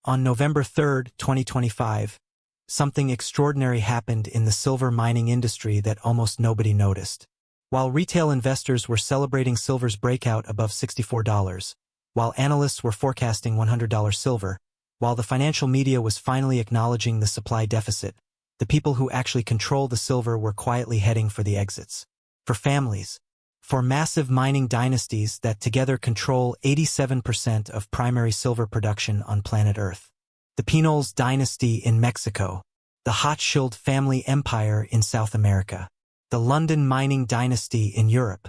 On November 3, 2025, something extraordinary happened in the silver mining industry that almost nobody noticed. While retail investors were celebrating silver's breakout above $64, while analysts were forecasting $100 silver, while the financial media was finally acknowledging the supply deficit, the people who actually control the silver were quietly heading for the exits. For families, for massive mining dynasties that together control 87% of primary silver production on planet Earth. The Peñoles dynasty in Mexico, the Hochschild family empire in South America, the Lundin mining dynasty in Europe,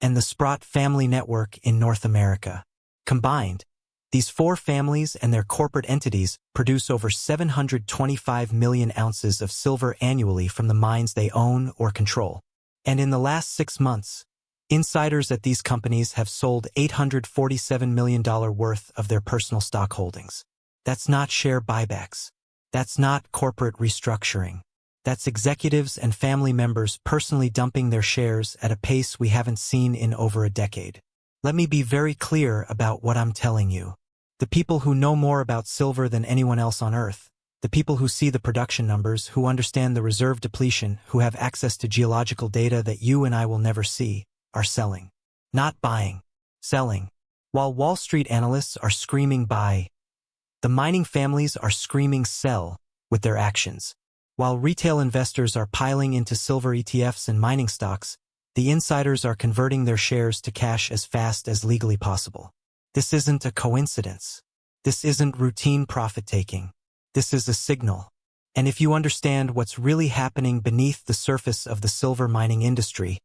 and the Sprott family network in North America. Combined, these four families and their corporate entities produce over 725 million ounces of silver annually from the mines they own or control. And in the last 6 months, insiders at these companies have sold $847 million worth of their personal stock holdings. That's not share buybacks. That's not corporate restructuring. That's executives and family members personally dumping their shares at a pace we haven't seen in over a decade. Let me be very clear about what I'm telling you. The people who know more about silver than anyone else on Earth, the people who see the production numbers, who understand the reserve depletion, who have access to geological data that you and I will never see, are selling. Not buying. Selling. While Wall Street analysts are screaming buy, the mining families are screaming sell with their actions. While retail investors are piling into silver ETFs and mining stocks, the insiders are converting their shares to cash as fast as legally possible. This isn't a coincidence. This isn't routine profit-taking. This is a signal. And if you understand what's really happening beneath the surface of the silver mining industry,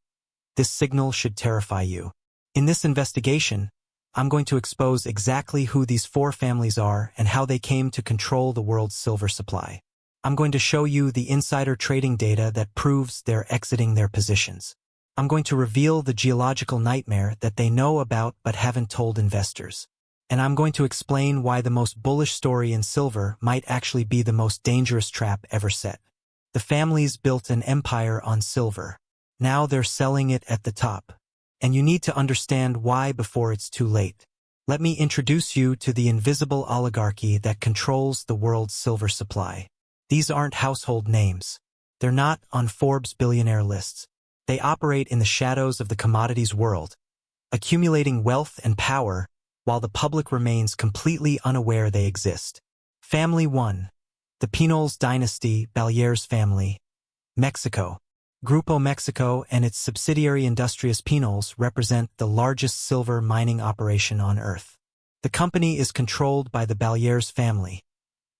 this signal should terrify you. In this investigation, I'm going to expose exactly who these four families are and how they came to control the world's silver supply. I'm going to show you the insider trading data that proves they're exiting their positions. I'm going to reveal the geological nightmare that they know about but haven't told investors. And I'm going to explain why the most bullish story in silver might actually be the most dangerous trap ever set. The families built an empire on silver. Now they're selling it at the top. And you need to understand why before it's too late. Let me introduce you to the invisible oligarchy that controls the world's silver supply. These aren't household names. They're not on Forbes billionaire lists. They operate in the shadows of the commodities world, accumulating wealth and power while the public remains completely unaware they exist. Family 1. The Peñoles dynasty, Baleares family. Mexico. Grupo Mexico and its subsidiary Industrias Peñoles represent the largest silver mining operation on Earth. The company is controlled by the Baleares family,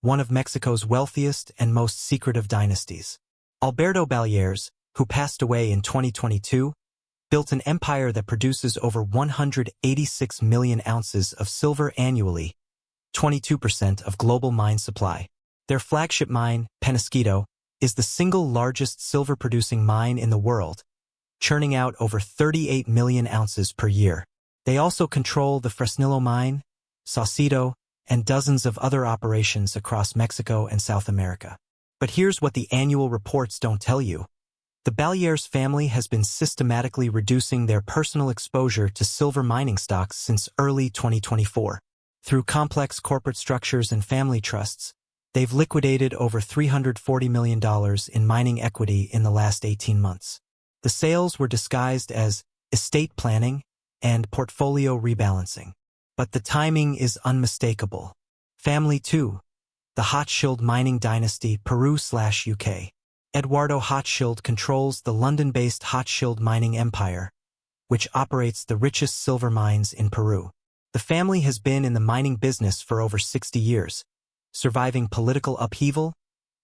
one of Mexico's wealthiest and most secretive dynasties. Alberto Baleares, who passed away in 2022, built an empire that produces over 186 million ounces of silver annually, 22% of global mine supply. Their flagship mine, Peñoles, is the single largest silver-producing mine in the world, churning out over 38 million ounces per year. They also control the Fresnillo mine, Saucedo, and dozens of other operations across Mexico and South America. But here's what the annual reports don't tell you. The Baleares family has been systematically reducing their personal exposure to silver mining stocks since early 2024. Through complex corporate structures and family trusts, they've liquidated over $340 million in mining equity in the last 18 months. The sales were disguised as estate planning and portfolio rebalancing. But the timing is unmistakable. Family 2. The Hochschild mining dynasty, Peru/UK. Eduardo Hochschild controls the London-based Hochschild mining empire, which operates the richest silver mines in Peru. The family has been in the mining business for over 60 years, surviving political upheaval,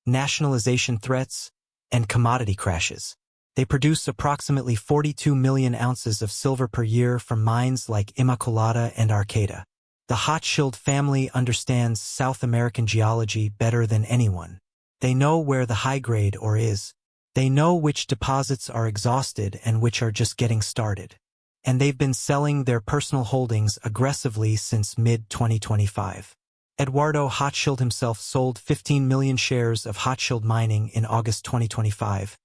nationalization threats, and commodity crashes. They produce approximately 42 million ounces of silver per year from mines like Immaculada and Arcata. The Hochschild family understands South American geology better than anyone. They know where the high-grade ore is. They know which deposits are exhausted and which are just getting started. And they've been selling their personal holdings aggressively since mid-2025. Eduardo Hochschild himself sold 15 million shares of Hochschild Mining in August 2025,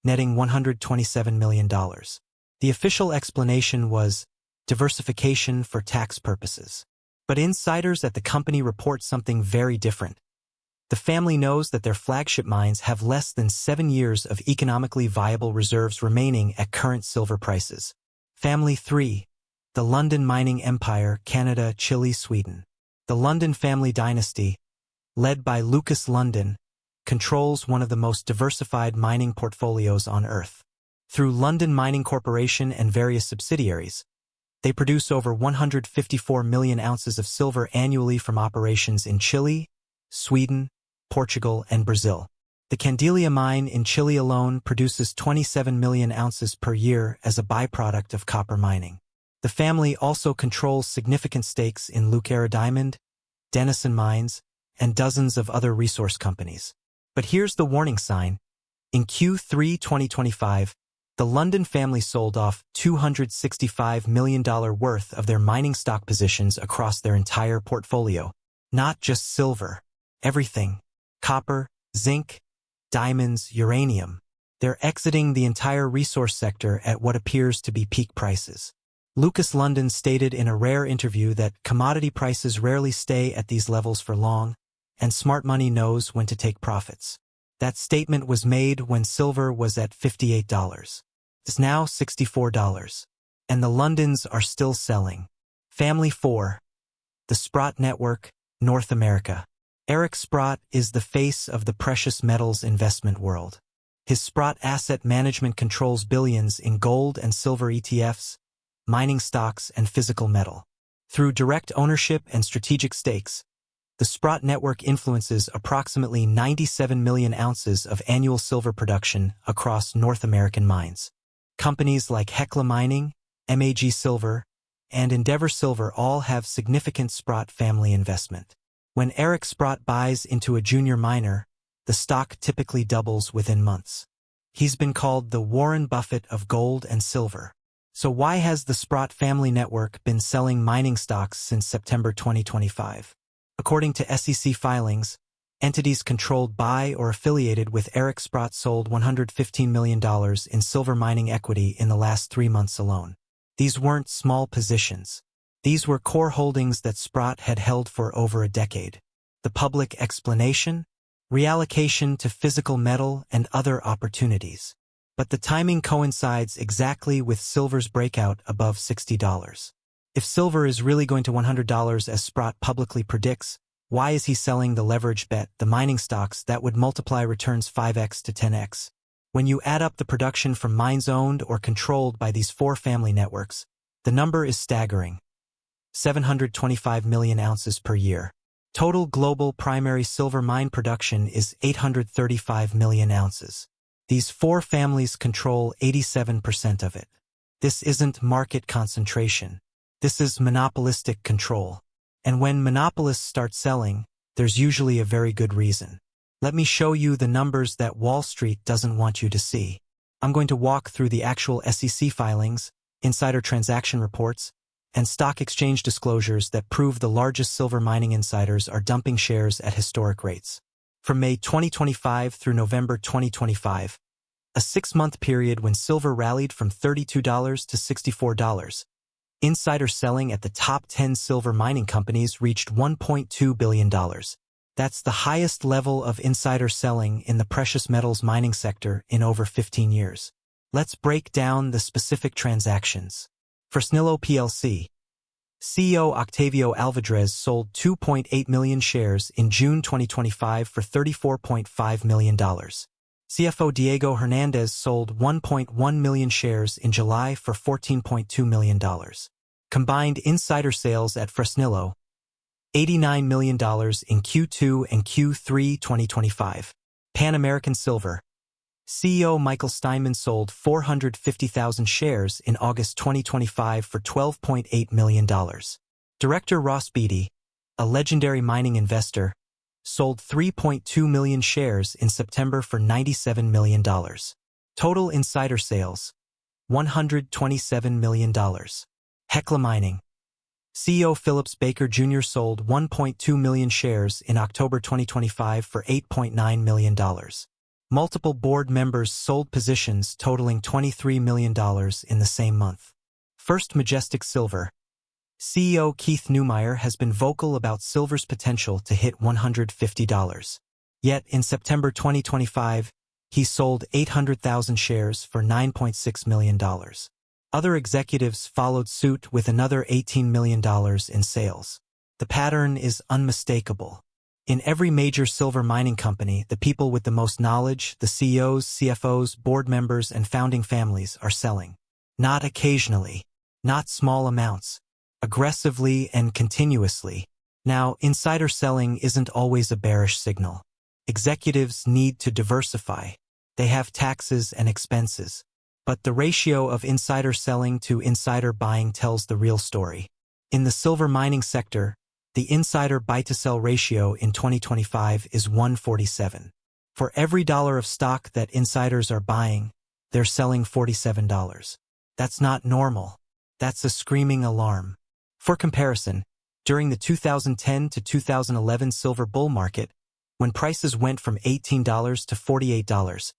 netting $127 million. The official explanation was diversification for tax purposes. But insiders at the company report something very different. The family knows that their flagship mines have less than 7 years of economically viable reserves remaining at current silver prices. Family 3. The Lundin Mining Empire, Canada, Chile, Sweden. The Lundin family dynasty, led by Lucas Lundin, controls one of the most diversified mining portfolios on Earth. Through Lundin Mining Corporation and various subsidiaries, they produce over 154 million ounces of silver annually from operations in Chile, Sweden, Portugal, and Brazil. The Candelia mine in Chile alone produces 27 million ounces per year as a byproduct of copper mining. The family also controls significant stakes in Lucara Diamond, Denison Mines, and dozens of other resource companies. But here's the warning sign. In Q3 2025, the Lundin family sold off $265 million worth of their mining stock positions across their entire portfolio. Not just silver. Everything. Copper, zinc, diamonds, uranium. They're exiting the entire resource sector at what appears to be peak prices. Lucas Lundin stated in a rare interview that commodity prices rarely stay at these levels for long, and smart money knows when to take profits. That statement was made when silver was at $58. It's now $64. And the Lundins are still selling. Family 4. The Sprott Network, North America. Eric Sprott is the face of the precious metals investment world. His Sprott Asset Management controls billions in gold and silver ETFs, mining stocks, and physical metal. Through direct ownership and strategic stakes, the Sprott Network influences approximately 97 million ounces of annual silver production across North American mines. Companies like Hecla Mining, MAG Silver, and Endeavor Silver all have significant Sprott family investment. When Eric Sprott buys into a junior miner, the stock typically doubles within months. He's been called the Warren Buffett of gold and silver. So why has the Sprott family network been selling mining stocks since September 2025? According to SEC filings, entities controlled by or affiliated with Eric Sprott sold $115 million in silver mining equity in the last 3 months alone. These weren't small positions. These were core holdings that Sprott had held for over a decade. The public explanation? Reallocation to physical metal and other opportunities. But the timing coincides exactly with silver's breakout above $60. If silver is really going to $100 as Sprott publicly predicts, why is he selling the leverage bet, the mining stocks that would multiply returns 5x to 10x? When you add up the production from mines owned or controlled by these 4 family networks, the number is staggering. 725 million ounces per year. Total global primary silver mine production is 835 million ounces. These 4 families control 87% of it. This isn't market concentration. This is monopolistic control. And when monopolists start selling, there's usually a very good reason. Let me show you the numbers that Wall Street doesn't want you to see. I'm going to walk through the actual SEC filings, insider transaction reports, and stock exchange disclosures that prove the largest silver mining insiders are dumping shares at historic rates. From May 2025 through November 2025, a 6-month period when silver rallied from $32 to $64, insider selling at the top 10 silver mining companies reached $1.2 billion. That's the highest level of insider selling in the precious metals mining sector in over 15 years. Let's break down the specific transactions. Fresnillo plc. CEO Octavio Alvadrez sold 2.8 million shares in June 2025 for $34.5 million. CFO Diego Hernandez sold 1.1 million shares in July for $14.2 million. Combined insider sales at Fresnillo, $89 million in Q2 and Q3 2025. Pan American Silver. CEO Michael Steinman sold 450,000 shares in August 2025 for $12.8 million. Director Ross Beatty, a legendary mining investor, sold 3.2 million shares in September for $97 million. Total insider sales, $127 million. Hecla Mining. CEO Phillips Baker Jr. sold 1.2 million shares in October 2025 for $8.9 million. Multiple board members sold positions totaling $23 million in the same month. First Majestic Silver. CEO Keith Neumeyer has been vocal about silver's potential to hit $150. Yet, in September 2025, he sold 800,000 shares for $9.6 million. Other executives followed suit with another $18 million in sales. The pattern is unmistakable. In every major silver mining company, the people with the most knowledge, the CEOs, CFOs, board members, and founding families are selling. Not occasionally, not small amounts, aggressively and continuously. Now, insider selling isn't always a bearish signal. Executives need to diversify. They have taxes and expenses. But the ratio of insider selling to insider buying tells the real story. In the silver mining sector, the insider buy-to-sell ratio in 2025 is 147. For every dollar of stock that insiders are buying, they're selling $47. That's not normal. That's a screaming alarm. For comparison, during the 2010 to 2011 silver bull market, when prices went from $18 to $48,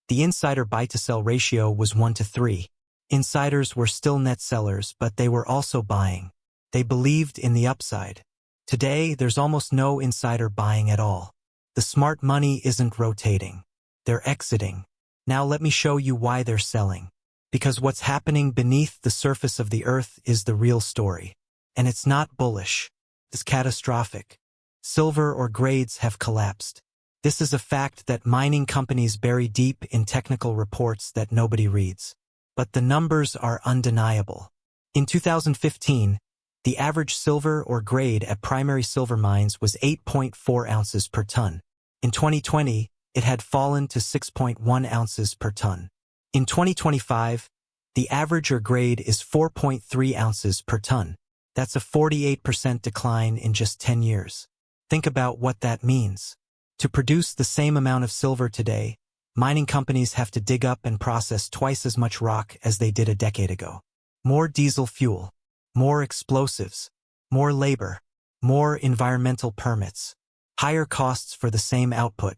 the insider buy-to-sell ratio was 1:3. Insiders were still net sellers, but they were also buying. They believed in the upside. Today, there's almost no insider buying at all. The smart money isn't rotating. They're exiting. Now let me show you why they're selling. Because what's happening beneath the surface of the earth is the real story. And it's not bullish. It's catastrophic. Silver or grades have collapsed. This is a fact that mining companies bury deep in technical reports that nobody reads. But the numbers are undeniable. In 2015, the average silver or grade at primary silver mines was 8.4 ounces per ton. In 2020, it had fallen to 6.1 ounces per ton. In 2025, the average or grade is 4.3 ounces per ton. That's a 48% decline in just 10 years. Think about what that means. To produce the same amount of silver today, mining companies have to dig up and process twice as much rock as they did a decade ago. More diesel fuel, more explosives, more labor, more environmental permits, higher costs for the same output.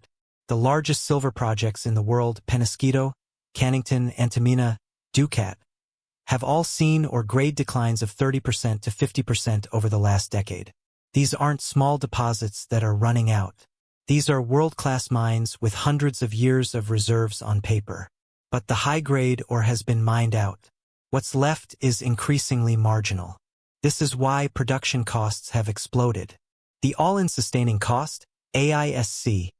The largest silver projects in the world, Peñoles, Cannington, Antamina, Ducat, have all seen or grade declines of 30% to 50% over the last decade. These aren't small deposits that are running out. These are world-class mines with hundreds of years of reserves on paper. But the high-grade ore has been mined out. What's left is increasingly marginal. This is why production costs have exploded. The all-in sustaining cost, AISC,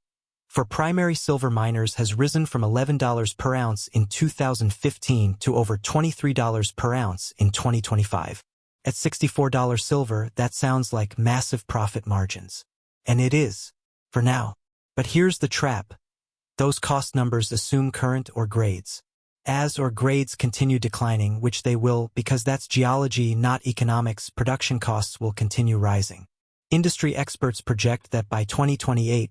for primary silver miners has risen from $11 per ounce in 2015 to over $23 per ounce in 2025. At $64 silver, that sounds like massive profit margins. And it is, for now. But here's the trap. Those cost numbers assume current ore grades. As ore grades continue declining, which they will because that's geology, not economics, production costs will continue rising. Industry experts project that by 2028,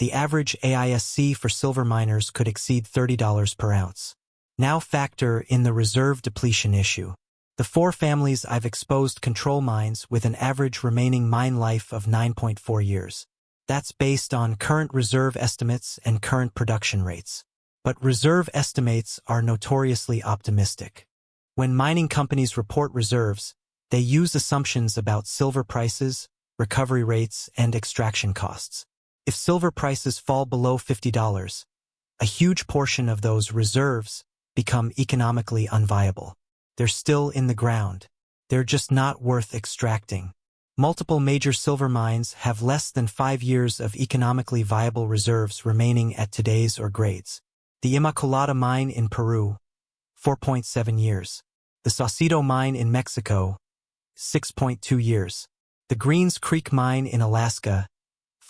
the average AISC for silver miners could exceed $30 per ounce. Now factor in the reserve depletion issue. The four families I've exposed control mines with an average remaining mine life of 9.4 years. That's based on current reserve estimates and current production rates. But reserve estimates are notoriously optimistic. When mining companies report reserves, they use assumptions about silver prices, recovery rates, and extraction costs. If silver prices fall below $50, a huge portion of those reserves become economically unviable. They're still in the ground. They're just not worth extracting. Multiple major silver mines have less than 5 years of economically viable reserves remaining at today's ore grades. The Immaculata mine in Peru, 4.7 years. The Saucedo mine in Mexico, 6.2 years. The Greens Creek mine in Alaska,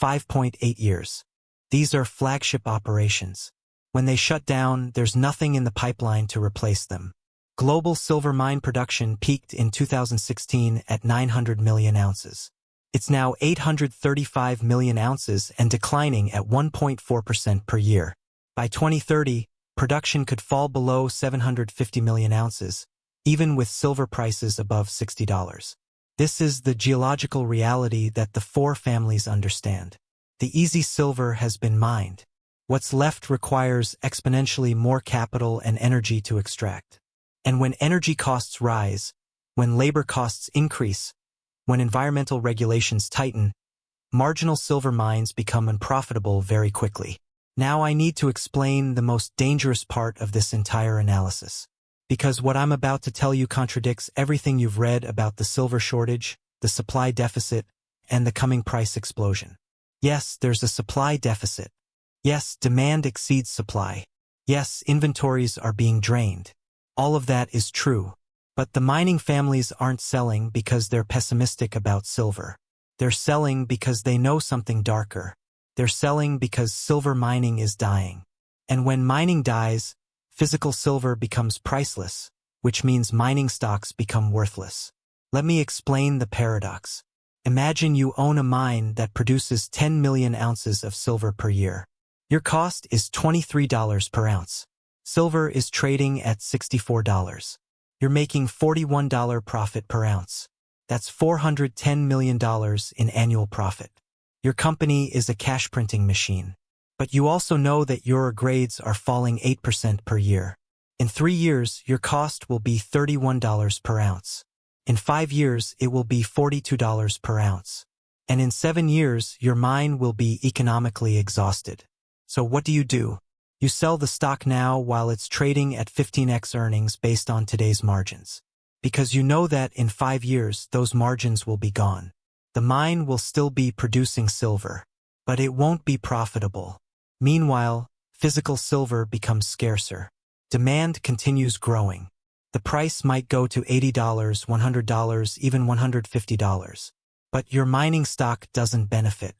5.8 years. These are flagship operations. When they shut down, there's nothing in the pipeline to replace them. Global silver mine production peaked in 2016 at 900 million ounces. It's now 835 million ounces and declining at 1.4% per year. By 2030, production could fall below 750 million ounces, even with silver prices above $60. This is the geological reality that the four families understand. The easy silver has been mined. What's left requires exponentially more capital and energy to extract. And when energy costs rise, When labor costs increase, when environmental regulations tighten, marginal silver mines become unprofitable very quickly. Now I need to explain the most dangerous part of this entire analysis. Because what I'm about to tell you contradicts everything you've read about the silver shortage, the supply deficit, and the coming price explosion. Yes, there's a supply deficit. Yes, demand exceeds supply. Yes, inventories are being drained. All of that is true. But the mining families aren't selling because they're pessimistic about silver. They're selling because they know something darker. They're selling because silver mining is dying. And when mining dies, physical silver becomes priceless, which means mining stocks become worthless. Let me explain the paradox. Imagine you own a mine that produces 10 million ounces of silver per year. Your cost is $23 per ounce. Silver is trading at $64. You're making $41 profit per ounce. That's $410 million in annual profit. Your company is a cash printing machine. But you also know that your grades are falling 8% per year. In 3 years, your cost will be $31 per ounce. In 5 years, it will be $42 per ounce. And in 7 years, your mine will be economically exhausted. So what do? You sell the stock now while it's trading at 15x earnings based on today's margins. Because you know that in 5 years, those margins will be gone. The mine will still be producing silver, but it won't be profitable. Meanwhile, physical silver becomes scarcer. Demand continues growing. The price might go to $80, $100, even $150. But your mining stock doesn't benefit,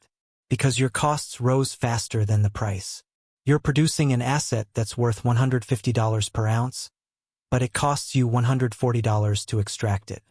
because your costs rose faster than the price. You're producing an asset that's worth $150 per ounce, but it costs you $140 to extract it.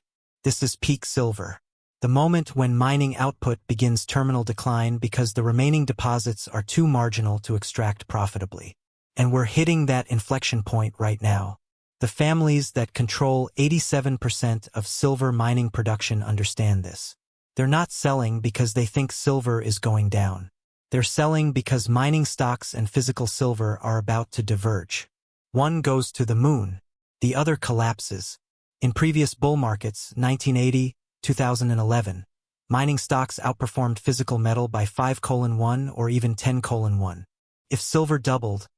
This is peak silver. The moment when mining output begins terminal decline because the remaining deposits are too marginal to extract profitably. And we're hitting that inflection point right now. The families that control 87% of silver mining production understand this. They're not selling because they think silver is going down. They're selling because mining stocks and physical silver are about to diverge. One goes to the moon, the other collapses. In previous bull markets, 1980, 2011, mining stocks outperformed physical metal by 5:1 or even 10:1. If silver doubled,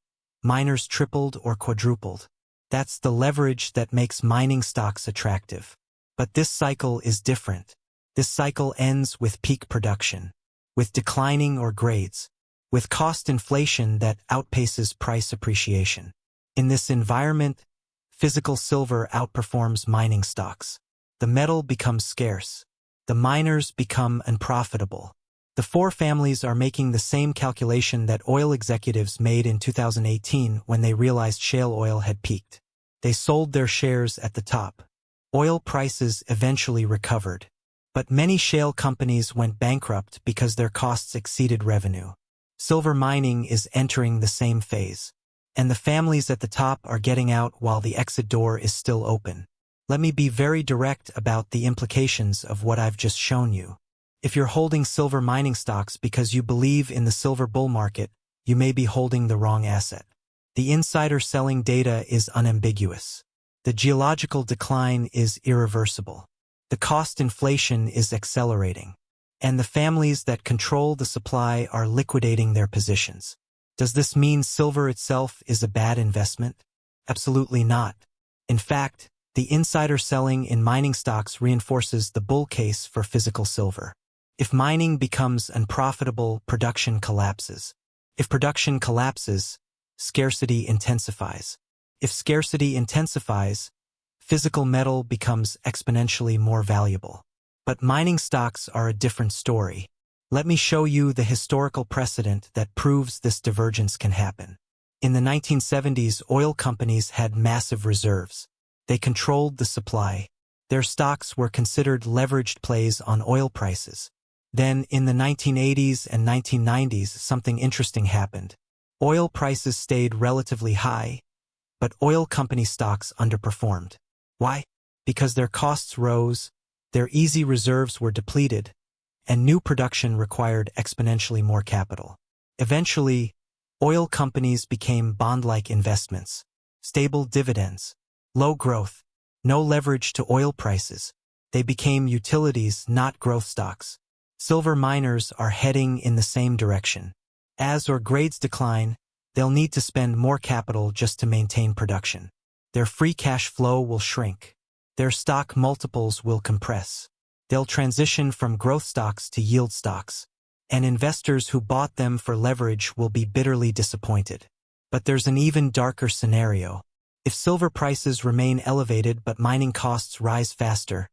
miners tripled or quadrupled. That's the leverage that makes mining stocks attractive. But this cycle is different. This cycle ends with peak production, with declining ore grades, with cost inflation that outpaces price appreciation. In this environment, physical silver outperforms mining stocks. The metal becomes scarce. The miners become unprofitable. The four families are making the same calculation that oil executives made in 2018 when they realized shale oil had peaked. They sold their shares at the top. Oil prices eventually recovered. But many shale companies went bankrupt because their costs exceeded revenue. Silver mining is entering the same phase. And the families at the top are getting out while the exit door is still open. Let me be very direct about the implications of what I've just shown you. If you're holding silver mining stocks because you believe in the silver bull market, you may be holding the wrong asset. The insider selling data is unambiguous. The geological decline is irreversible. The cost inflation is accelerating. And the families that control the supply are liquidating their positions. Does this mean silver itself is a bad investment? Absolutely not. In fact, the insider selling in mining stocks reinforces the bull case for physical silver. If mining becomes unprofitable, production collapses. If production collapses, scarcity intensifies. If scarcity intensifies, physical metal becomes exponentially more valuable. But mining stocks are a different story. Let me show you the historical precedent that proves this divergence can happen. In the 1970s, oil companies had massive reserves. They controlled the supply. Their stocks were considered leveraged plays on oil prices. Then, in the 1980s and 1990s, something interesting happened. Oil prices stayed relatively high, but oil company stocks underperformed. Why? Because their costs rose, their easy reserves were depleted, and new production required exponentially more capital. Eventually, oil companies became bond-like investments, stable dividends, low growth, No leverage to oil prices. They became utilities, not growth stocks. Silver miners are heading in the same direction. As ore grades decline, they'll need to spend more capital just to maintain production. Their free cash flow will shrink. Their stock multiples will compress. They'll transition from growth stocks to yield stocks, and investors who bought them for leverage will be bitterly disappointed. But there's an even darker scenario. If silver prices remain elevated but mining costs rise faster,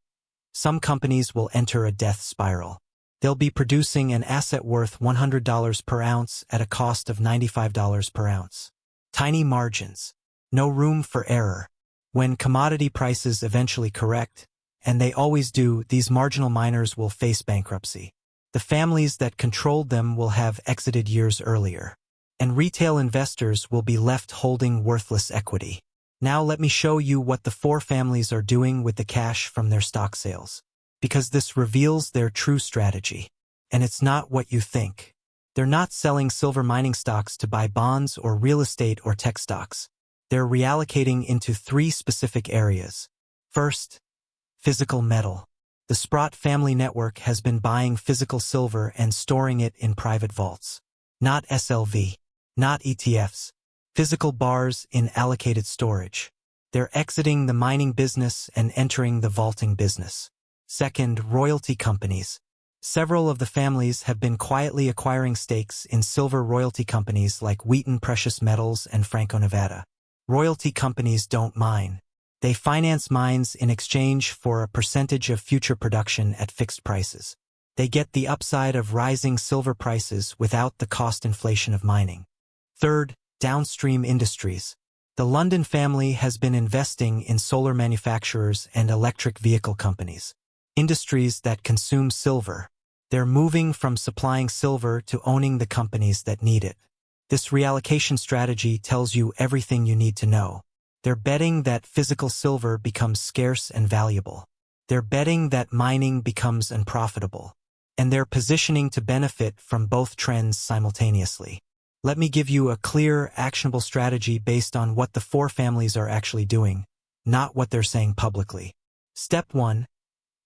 some companies will enter a death spiral. They'll be producing an asset worth $100 per ounce at a cost of $95 per ounce. Tiny margins. No room for error. When commodity prices eventually correct, and they always do, these marginal miners will face bankruptcy. The families that controlled them will have exited years earlier, and retail investors will be left holding worthless equity. Now let me show you what the four families are doing with the cash from their stock sales, because this reveals their true strategy. And it's not what you think. They're not selling silver mining stocks to buy bonds or real estate or tech stocks. They're reallocating into three specific areas. First, physical metal. The Sprott family network has been buying physical silver and storing it in private vaults. Not SLV. Not ETFs. Physical bars in allocated storage. They're exiting the mining business and entering the vaulting business. Second, royalty companies. Several of the families have been quietly acquiring stakes in silver royalty companies like Wheaton Precious Metals and Franco-Nevada. Royalty companies don't mine. They finance mines in exchange for a percentage of future production at fixed prices. They get the upside of rising silver prices without the cost inflation of mining. Third, downstream industries. The Lundin family has been investing in solar manufacturers and electric vehicle companies. Industries that consume silver. They're moving from supplying silver to owning the companies that need it. This reallocation strategy tells you everything you need to know. They're betting that physical silver becomes scarce and valuable. They're betting that mining becomes unprofitable. And they're positioning to benefit from both trends simultaneously. Let me give you a clear, actionable strategy based on what the four families are actually doing, not what they're saying publicly. Step 1.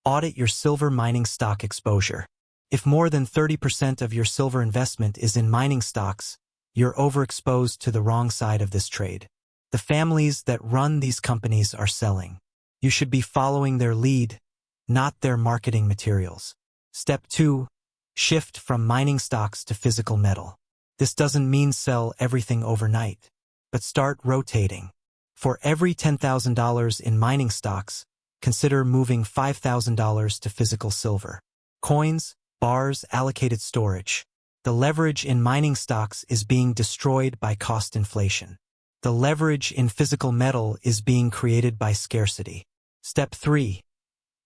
Audit your silver mining stock exposure. If more than 30% of your silver investment is in mining stocks, you're overexposed to the wrong side of this trade. The families that run these companies are selling. You should be following their lead, not their marketing materials. Step 2. Shift from mining stocks to physical metal. This doesn't mean sell everything overnight, but start rotating. For every $10,000 in mining stocks, consider moving $5,000 to physical silver. Coins, bars, allocated storage. The leverage in mining stocks is being destroyed by cost inflation. The leverage in physical metal is being created by scarcity. Step 3.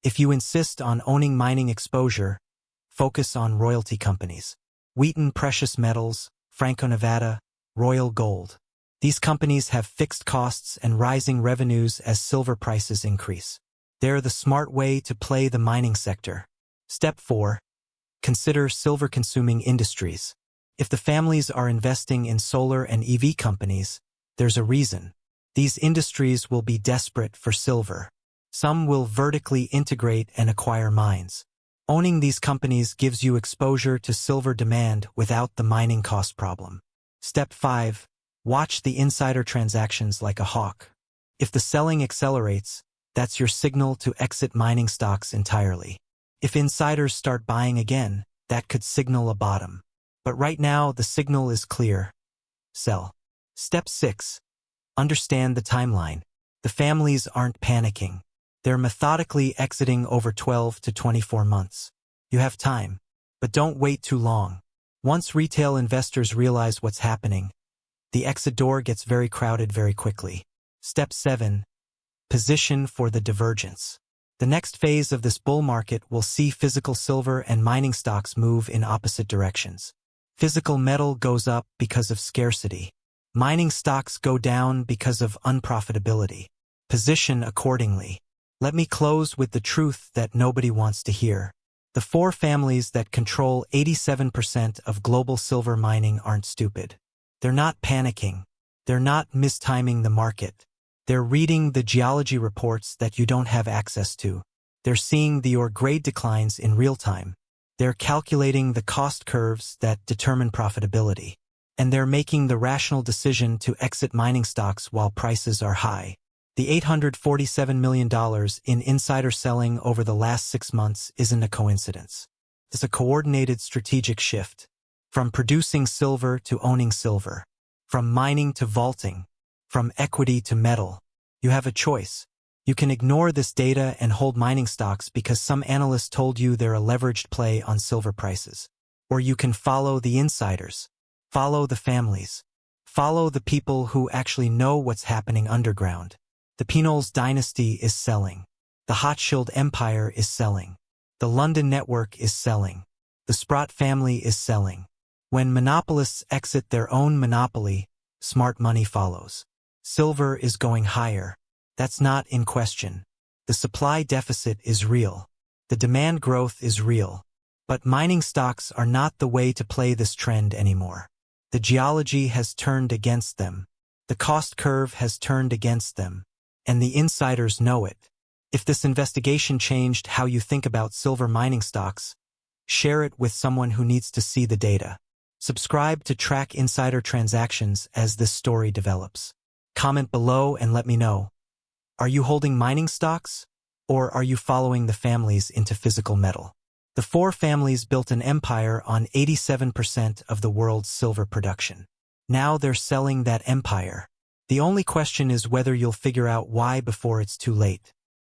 If you insist on owning mining exposure, focus on royalty companies. Wheaton Precious Metals, Franco-Nevada, Royal Gold. These companies have fixed costs and rising revenues as silver prices increase. They're the smart way to play the mining sector. Step 4. Consider silver-consuming industries. If the families are investing in solar and EV companies, there's a reason. These industries will be desperate for silver. Some will vertically integrate and acquire mines. Owning these companies gives you exposure to silver demand without the mining cost problem. Step 5. Watch the insider transactions like a hawk. If the selling accelerates, that's your signal to exit mining stocks entirely. If insiders start buying again, that could signal a bottom. But right now, the signal is clear. Sell. Step 6. Understand the timeline. The families aren't panicking. They're methodically exiting over 12 to 24 months. You have time, but don't wait too long. Once retail investors realize what's happening, the exit door gets very crowded very quickly. Step 7. Position for the divergence. The next phase of this bull market will see physical silver and mining stocks move in opposite directions. Physical metal goes up because of scarcity. Mining stocks go down because of unprofitability. Position accordingly. Let me close with the truth that nobody wants to hear. The four families that control 87% of global silver mining aren't stupid. They're not panicking. They're not mistiming the market. They're reading the geology reports that you don't have access to. They're seeing the ore grade declines in real time. They're calculating the cost curves that determine profitability. And they're making the rational decision to exit mining stocks while prices are high. The $847 million in insider selling over the last 6 months isn't a coincidence. It's a coordinated strategic shift. From producing silver to owning silver. From mining to vaulting. From equity to metal. You have a choice. You can ignore this data and hold mining stocks because some analysts told you they're a leveraged play on silver prices. Or you can follow the insiders. Follow the families. Follow the people who actually know what's happening underground. The Peñoles dynasty is selling. The Hochschild empire is selling. The Lundin network is selling. The Sprott family is selling. When monopolists exit their own monopoly, smart money follows. Silver is going higher. That's not in question. The supply deficit is real. The demand growth is real. But mining stocks are not the way to play this trend anymore. The geology has turned against them. The cost curve has turned against them. And the insiders know it. If this investigation changed how you think about silver mining stocks, share it with someone who needs to see the data. Subscribe to track insider transactions as this story develops. Comment below and let me know. Are you holding mining stocks? Or are you following the families into physical metal? The four families built an empire on 87% of the world's silver production. Now they're selling that empire. The only question is whether you'll figure out why before it's too late.